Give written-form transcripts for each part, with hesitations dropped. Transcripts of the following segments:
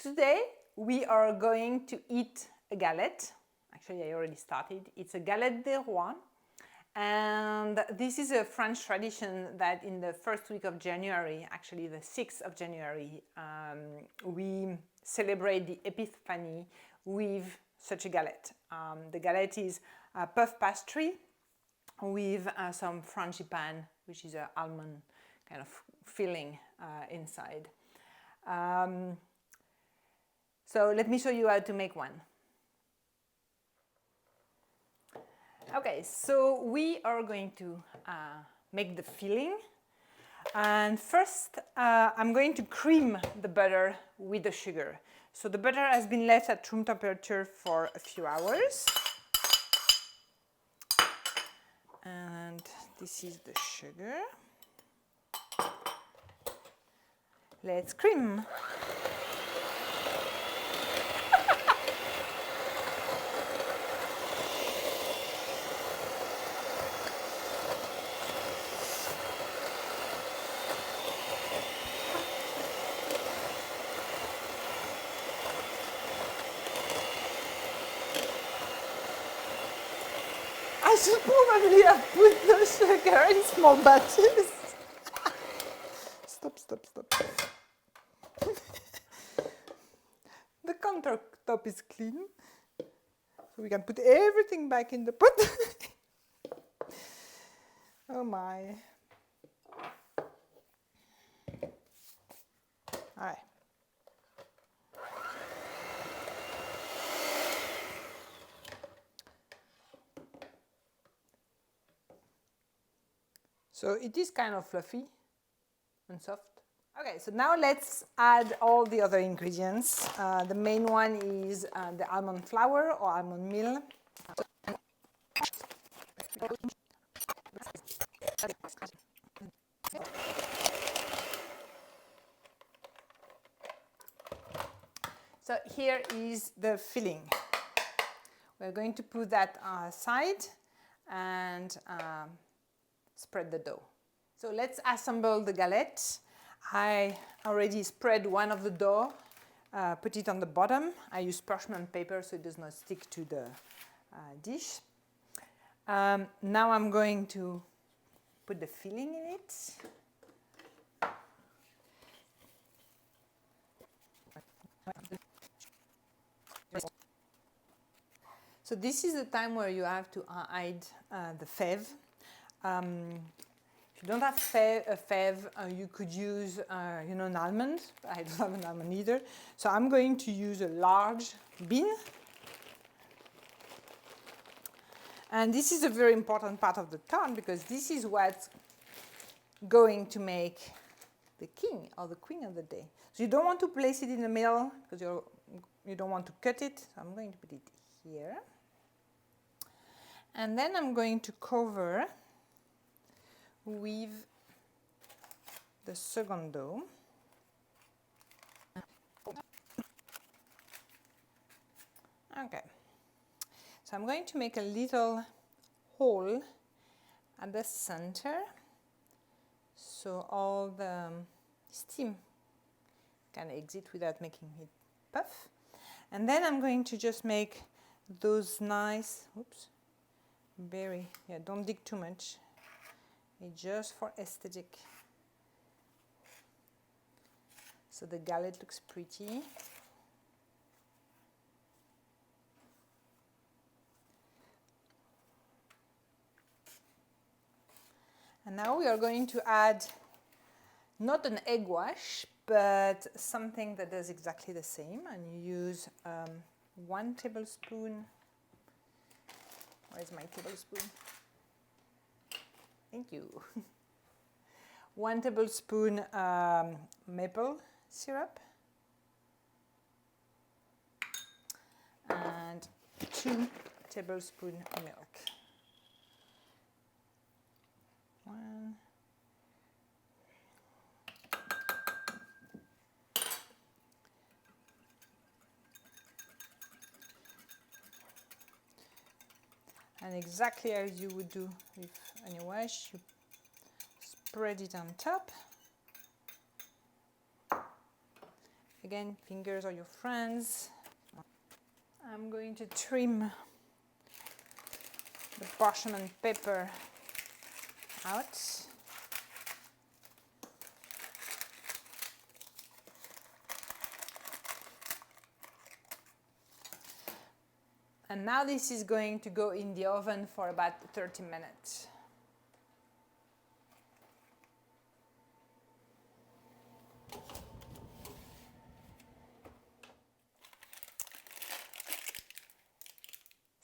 Today we are going to eat a galette. Actually, I already started. It's a galette des rois. And this is a French tradition that in the first week of January, actually the 6th of January, we celebrate the Epiphany with such a galette. The galette is a puff pastry with some frangipane, which is an almond kind of filling inside. So let me show you how to make one. Okay, so we are going to make the filling. And first, I'm going to cream the butter with the sugar. So the butter has been left at room temperature for a few hours. And this is the sugar. Let's cream. I should probably have put the sugar in small batches. Stop. The countertop is clean, so we can put everything back in the pot. Oh my. All right. So it is kind of fluffy and soft. Okay, so now let's add all the other ingredients. The main one is the almond flour or almond meal. So here is the filling. We're going to put that aside and spread the dough. So let's assemble the galette. I already spread one of the dough, put it on the bottom. I use parchment paper so it does not stick to the dish. Now I'm going to put the filling in it. So this is the time where you have to hide the fève. If you don't have a fève, you could use, an almond. I don't have an almond either. So I'm going to use a large bean. And this is a very important part of the turn because this is what's going to make the king or the queen of the day. So you don't want to place it in the middle because you don't want to cut it. So I'm going to put it here. And then I'm going to cover with the second dough. Okay, so I'm going to make a little hole at the center so all the steam can exit without making it puff. And then I'm going to just make those nice, don't dig too much. It's just for aesthetic. So the galette looks pretty. And now we are going to add not an egg wash, but something that does exactly the same. And you use 1 tablespoon. Where's my tablespoon? Thank you. 1 tablespoon maple syrup and 2 tablespoons milk. 1. And exactly as you would do with any wash, you spread it on top. again, fingers are your friends. I'm going to trim the parchment paper out. And now this is going to go in the oven for about 30 minutes.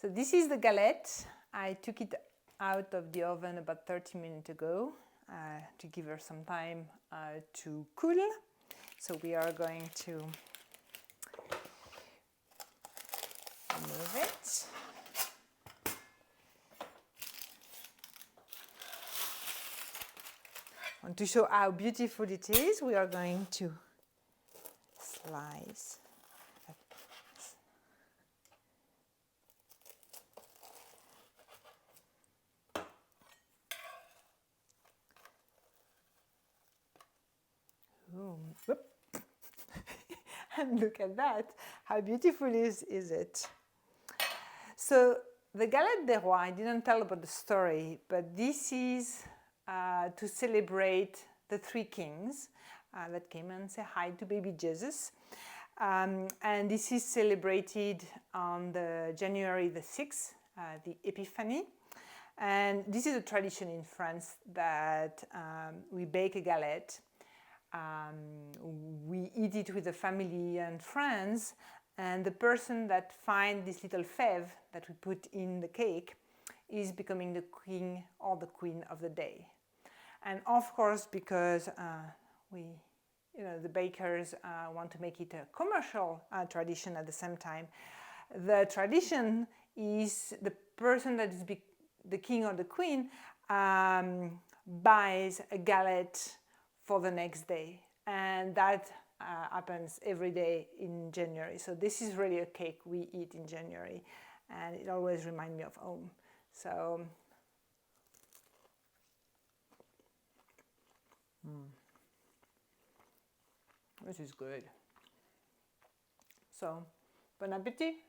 So this is the galette. I took it out of the oven about 30 minutes ago to give her some time to cool. So we are going to remove it. And to show how beautiful it is, we are going to slice. Whoop. And look at that, how beautiful is it? So the Galette des Rois, I didn't tell about the story, but this is to celebrate the three kings that came and say hi to baby Jesus. And this is celebrated on the January the 6th, the Epiphany. And this is a tradition in France that we bake a galette. We eat it with the family and friends, and the person that finds this little fève that we put in the cake is becoming the king or the queen of the day. And of course, because the bakers want to make it a commercial tradition at the same time, the tradition is the person that is the king or the queen buys a galette for the next day, and that happens every day in January. So this is really a cake we eat in January, and it always reminds me of home. So this is good. So bon appétit.